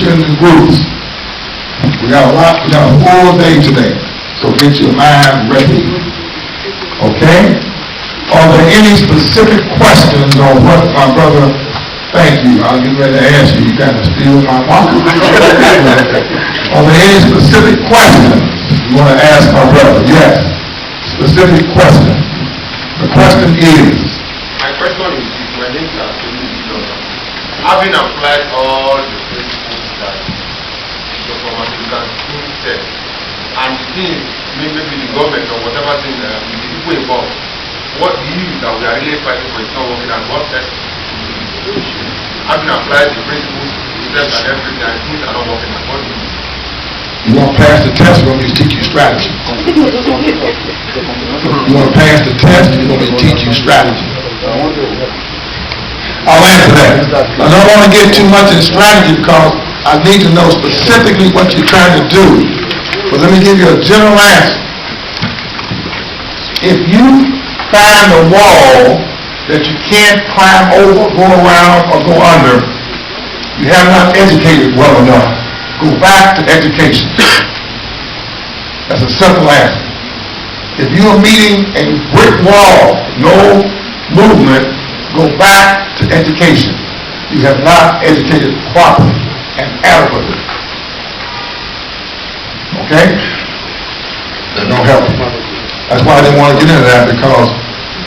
organizations and groups. We got a full day today, so get your mind ready. Okay? Are there any specific questions on what my brother? Thank you. I'll get ready to ask you. You kind of steal my marker. Are there any specific questions you want to ask my brother? Yes. Specific question. The question is. My question is, my name is having applied all the principles that the pharmaceutical team said, and since maybe the government or whatever thing the people involved, what the issue that we are really fighting for is not working, and what else? Having applied the principles, steps and everything, and things are not working accordingly. You want to pass the test, you want me to teach you strategy. You want to pass the test, you want me to teach you strategy. I'll answer that. I don't want to get too much in strategy because I need to know specifically what you're trying to do. But let me give you a general answer. If you find a wall that you can't climb over, go around, or go under, you have not educated well enough. Go back to education. That's a simple answer. If you are meeting a brick wall, no movement, go back to education. You have not educated properly and adequately. Okay? That don't help you. That's why I didn't want to get into that, because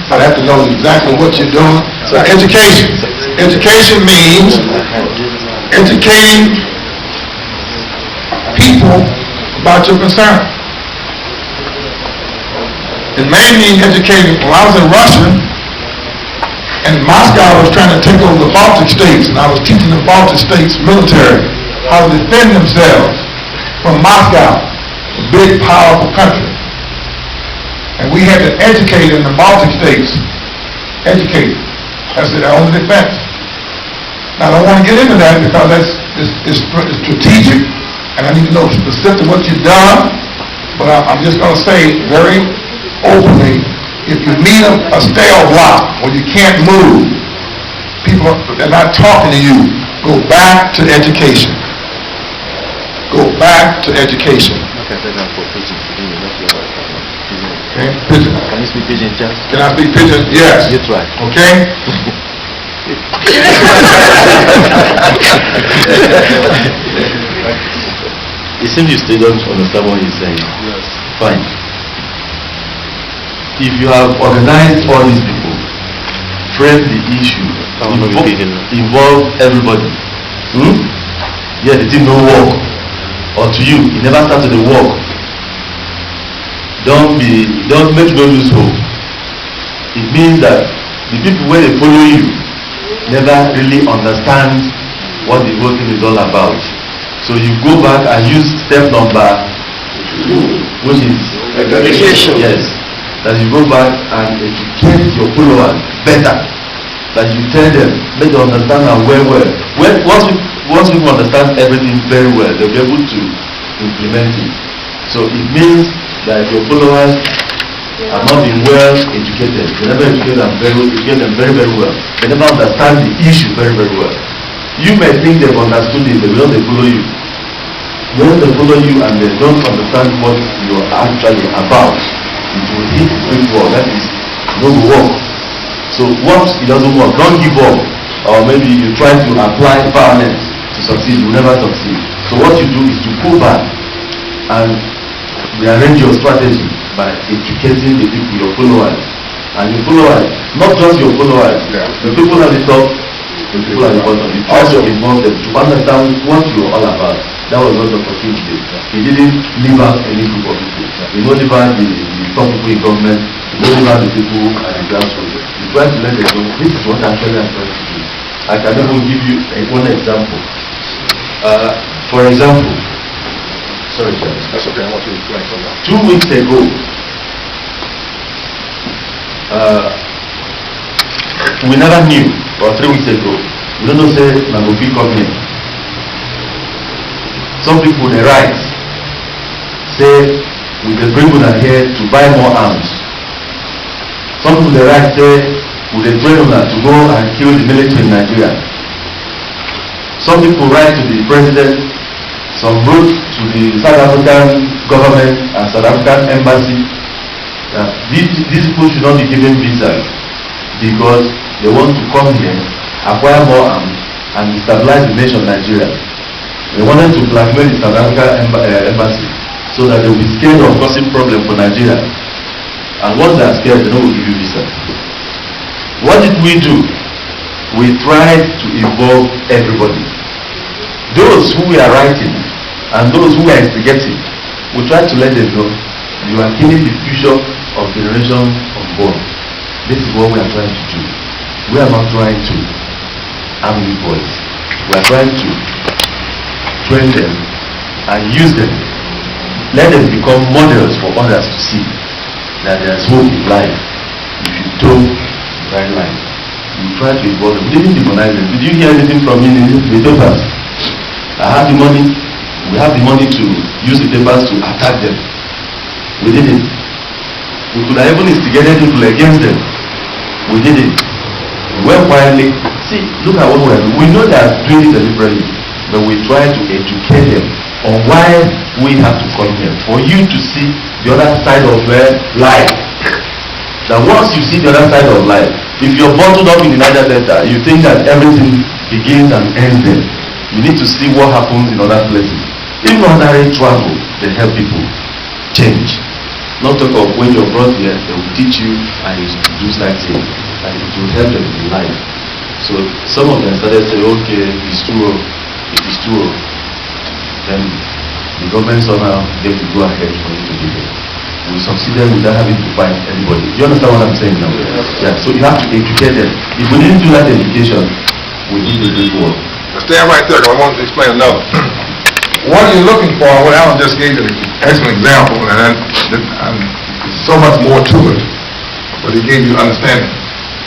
I have to know exactly what you're doing. So education. Education means educating people about your concern. It may mean educating. When I was in Russia, and Moscow was trying to take over the Baltic states, and I was teaching the Baltic states military how to defend themselves from Moscow, a big, powerful country. And we had to educate in the Baltic states. Educate. That's their own defense. Now, I don't want to get into that because it's strategic, and I need to know specifically what you've done. But I'm just going to say very openly, if you meet a stale block where you can't move, people are not talking to you, go back to education. Go back to education. Okay, pigeon. Can you speak pigeon, Jack? Can I speak pigeon? Yes. You try. Okay? It seems you still don't understand what he's saying. Yes. Fine. If you have organized all these people, frame the issue, involve everybody, yet it did not work, or to you, it never started to work, don't make no lose hope. It means that the people when they follow you never really understand what the whole thing is all about. So you go back and use step number 2, which is education. Yes. That you go back and educate your followers better. That you tell them, make them understand and well. Once people understand everything very well, they'll be able to implement it. So it means that your followers are not being well educated. They never educate them very well. They never understand the issue very well. You may think they've understood it, but when they follow you, when they follow you and they don't understand what you're actually about, it will hit the brick wall. That is, it doesn't work. So once it doesn't work, don't give up. Or maybe you try to apply violence to succeed, you will never succeed. So what you do is to pull back and rearrange your strategy by educating the people, your followers. And your followers, not just your followers, the people at the top, the people at the bottom. You try to involve them to understand what you're all about. That was what Dr. King did. He didn't leave out any group of people. He didn't leave out the top people in government. He didn't leave out the people at the grassroots. He tried to let them know this is what actually I'm trying to do. I can even give you one example. For example, sorry, Charles. That's okay, I want you to explain for now. 2 weeks ago, we never knew, or 3 weeks ago, we don't know say Nagopi government. Some people they write, say we dey bring una here to buy more arms. Some people they write say we dey train una to go and kill the military in Nigeria. Some people write to the president, some wrote to the South African government and South African embassy that these people should not be given visas because they want to come here, acquire more arms, and destabilize the nation Nigeria. They wanted to blackmail the South African embassy so that they will be scared of causing problem for Nigeria. And once they are scared, they don't give you visa. What did we do? We tried to involve everybody. Those who we are writing and those who are instigating, we try to let them know you are killing the future of generation unborn. This is what we are trying to do. We are not trying to arm you boys. We are trying to train them and use them. Let them become models for others to see that there is hope in life if you toe the right line. We try to involve them. We didn't demonize them. Did you hear anything from me in the papers? I have the money. We have the money to use the papers to attack them. We did it. We could have even instigated people against them. We did it. We went quietly. See, look at what we are doing. We know they are doing it deliberately, but we try to educate them on why we have to come here. For you to see the other side of life. That once you see the other side of life, if you're bottled up in the Niger Delta, you think that everything begins and ends there. You need to see what happens in other places. Even ordinary travel, they help people change. Not talk of when you're brought here, they will teach you and you do sightseeing, and it will help them in life. So some of them started saying, okay, it's true, it is true. Then the government somehow gave the go ahead for you to do it. We succeeded without having to find anybody. You understand what I'm saying now? Yeah. So you have to educate them. If we didn't do that education, we need to do more. Stand right there, because I want to explain another. What you're looking for, what Alan just gave you an excellent example, and there's so much more to it, but he gave you understanding.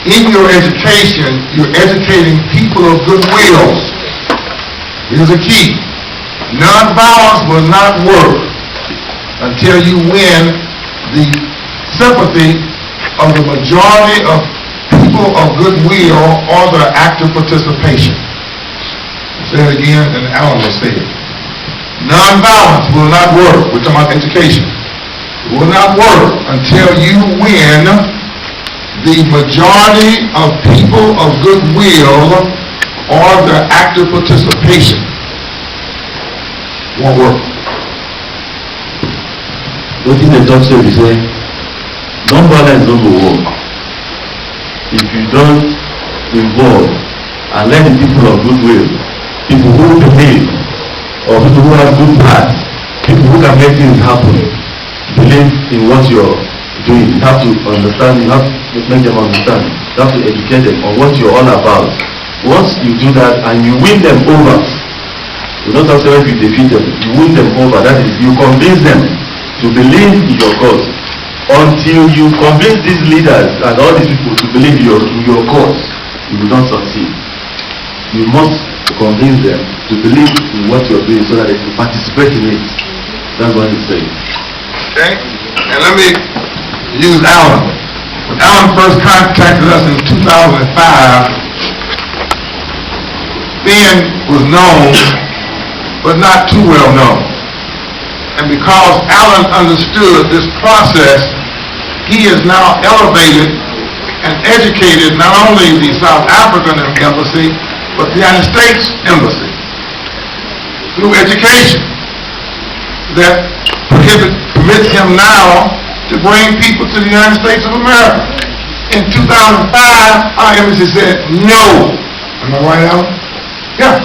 In your education, you're educating people of goodwill. Here's the key. Nonviolence will not work until you win the sympathy of the majority of people of goodwill or their active participation. I'll say it again, and Alan will say it. Nonviolence will not work. We're talking about education. It will not work until you win the majority of people of goodwill or their active participation. It won't work. What in the talk show is saying, nonviolence don't work if you don't involve and let the people of goodwill, people who believe, or people who have good heart, people who can make things happen, believe in what you're doing. You have to understand, you have to make them understand, you have to educate them on what you're all about. Once you do that and you win them over, you don't have to say if you defeat them, you win them over, that is, you convince them to believe in your cause. Until you convince these leaders and all these people to believe in your cause, you will not succeed. You must convince them to believe in what you're doing so that they can participate in it. That's what he's saying. Okay? And let me use Alan. When Alan first contacted us in 2005, Ben was known, but not too well known. And because Alan understood this process, he is now elevated and educated not only the South African embassy, but the United States Embassy through education that permits him now to bring people to the United States of America. In 2005, our embassy said no. Am I right, Alan? Yeah.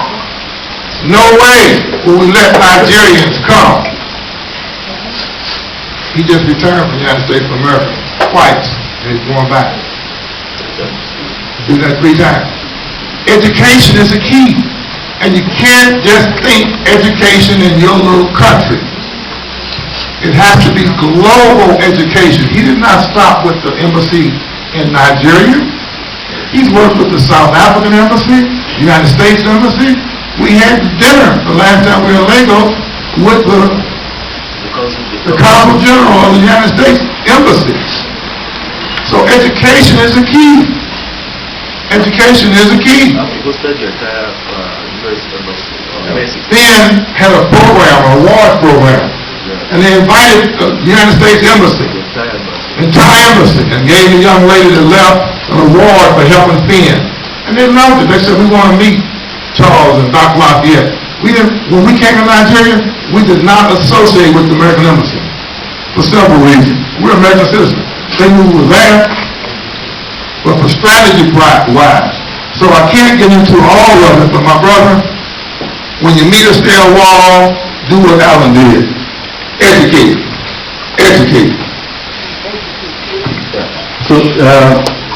No way will we let Nigerians come. He just returned from the United States of America twice, and he's going back. Did that 3 times. Education is a key, and you can't just think education in your little country. It has to be global education. He did not stop with the embassy in Nigeria. He's worked with the South African embassy, the United States embassy. We had dinner the last time we were in Lagos with the Consul General of the United States Embassy. So education is a key. Education is a key. Have you hosted the entire Then had a program, an awards program, and they invited the United States Embassy, entire embassy, and gave the young lady that left an award for helping Finn. And they loved it. They said, we want to meet Charles and Dr. Lafayette. When we came to Nigeria, we did not associate with the American Embassy for several reasons. We're American citizens. They knew we were there, but for strategy wise. So I can't get into all of it, but my brother, when you meet a stair wall, do what Alan did. Educate. Educate. So,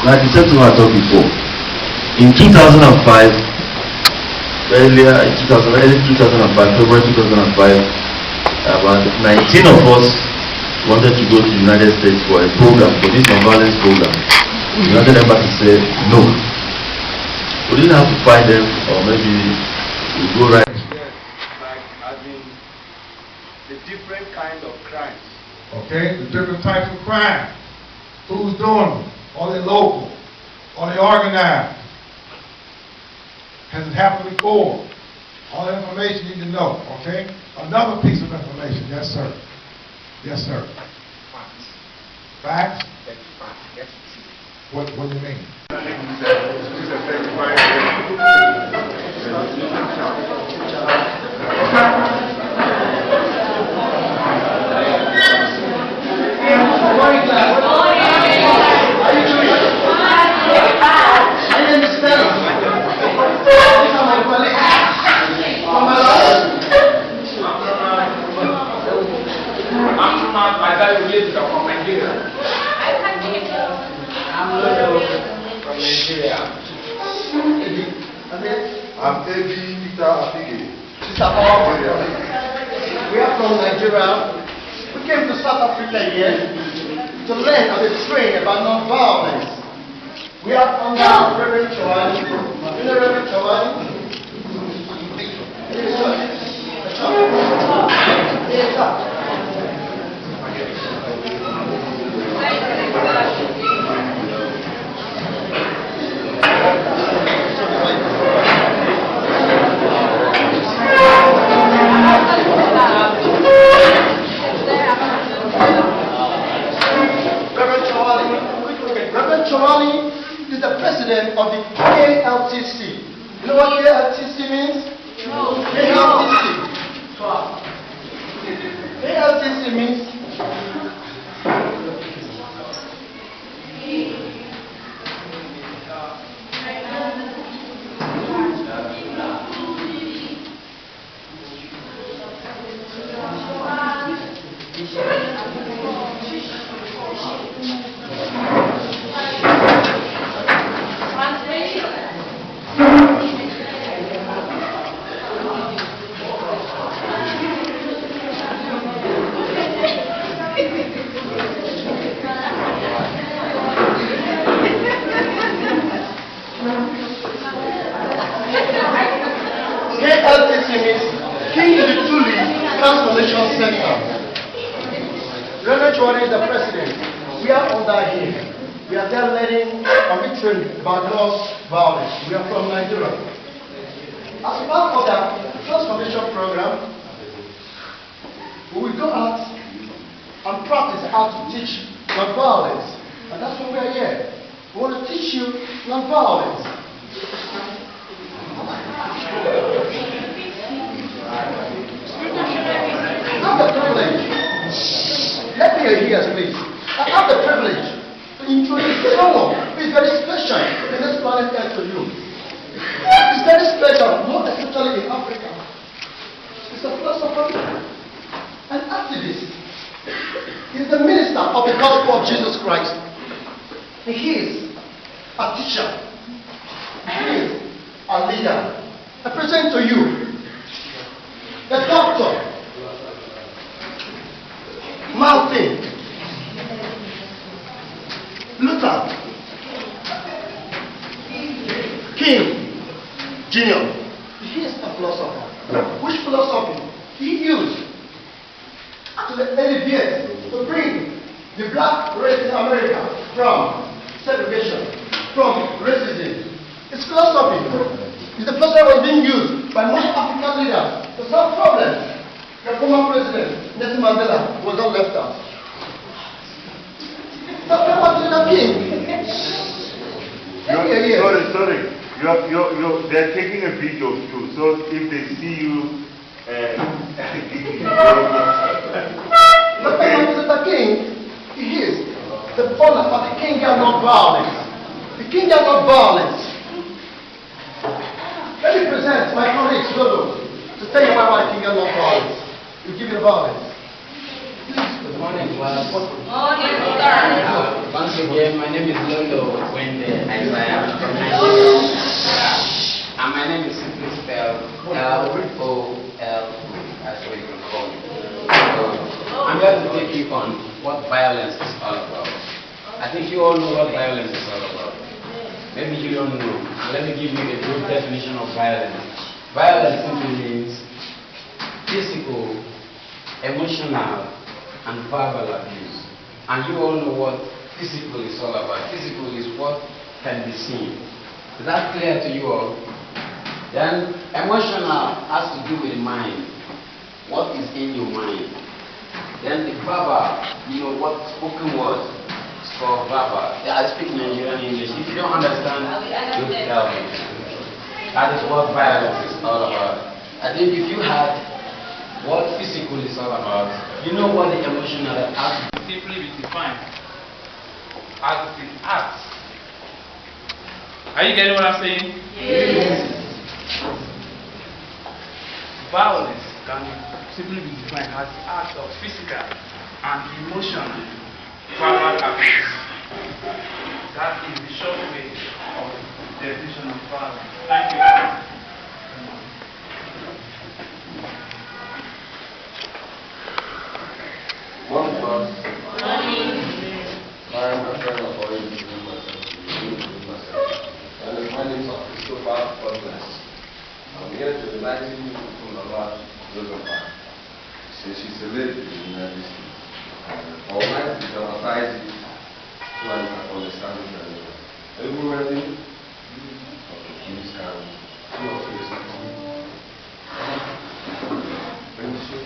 like the gentleman I talked before, in 2005, early 2005, February 2005, about 19 of us wanted to go to the United States for a program, for this nonviolence program. The United Embassy said no. We didn't have to fight them, or maybe we go right. Yes, like having the different kind of crimes. Okay, the different types of crime. Who's doing them? Are they local? Are they organized? Has it happened before? All the information you need to know, okay? Another piece of information, yes sir. Yes sir. Facts? What do you mean? I'm Ebi Peter Apige. We are from Nigeria. We came to South Africa here to learn and to train about non-violence. We are under Reverend Chowani. You know Reverend Chowani? Reverend Chowani is the president of the KLTC. You know what KLTC means? No. KLTC. KLTC means Transformation Center. Reverend Chowani is the president. We are under him. We are there learning and we train about non-violence. We are from Nigeria. As part of the transformation program, we will go out and practice how to teach non-violence. And that's why we are here. We want to teach you non-violence. I have the privilege. Let me hear here, please. I have the privilege to introduce someone who is very special in this planet Earth to you. It's very special, more especially in Africa. He's a philosopher, an activist. He's the minister of the gospel of Jesus Christ. He is a teacher. He is a leader. I present to you the doctor, Martin Luther King Jr. He is a philosopher. Which philosophy he used to alleviate, to bring the black race in America from segregation, from racism. It's philosophy. It's the philosophy that was being used by most African leaders to solve problems. The former president, Nelson Mandela, was not left out. The former King. Sorry. They're taking a video of you, so if they see you, the former King, he is the father of the king of non-violence. The king of non-violence. Let me present my colleague Lolo to tell you why the king of non-violence. You give you the violence. Good morning, class. Morning, sir. Once again, my name is Lolo Wende Isaiah from Nigeria. And my name is simply spelled L-O-L, that's what you can call me. So, I'm here to take you on what violence is all about. I think you all know what violence is all about. Maybe you don't know. Let me give you a good definition of violence. Violence simply means physical, emotional, and verbal abuse. And you all know what physical is all about. Physical is what can be seen. Is that clear to you all? Then emotional has to do with the mind. What is in your mind? Then the verbal, you know what spoken word is for verbal. I speak Nigerian English. If you don't understand, don't tell me. That is what violence is all about. I think if you had what physical is all about, you know what the emotional has to simply be defined as the act. Are you getting what I'm saying? Yes. Violence can simply be defined as the act of physical and emotional verbal abuse. That is the short way of the definition of violence. Thank you. Morning, class. I'm a friend of orange to myself. And my name is Christopher Godbless. I'm here to enlighten you from about Rosenberg. She's a lady in this case. I would like to dramatize it so I can understand it very well. Are you ready? Okay, please come. Two of you bring the show.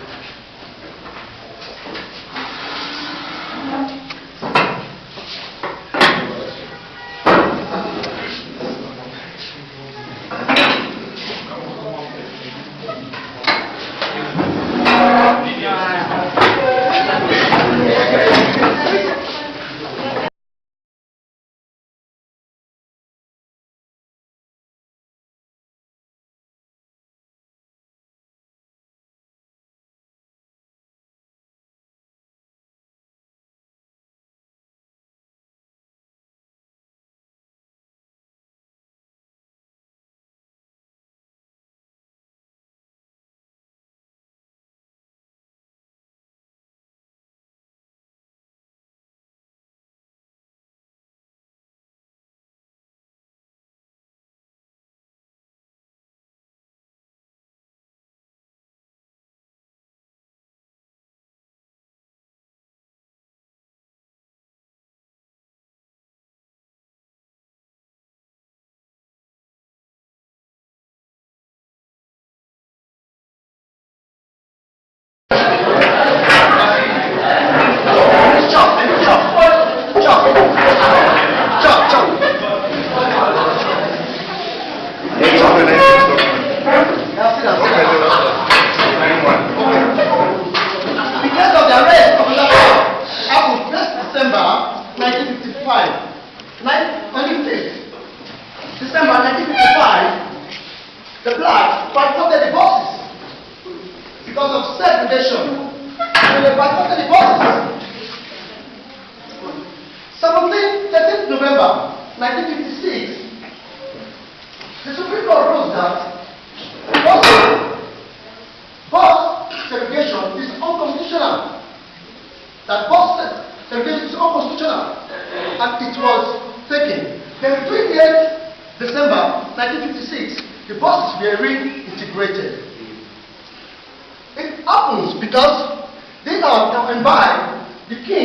It happens because they are imbibed the king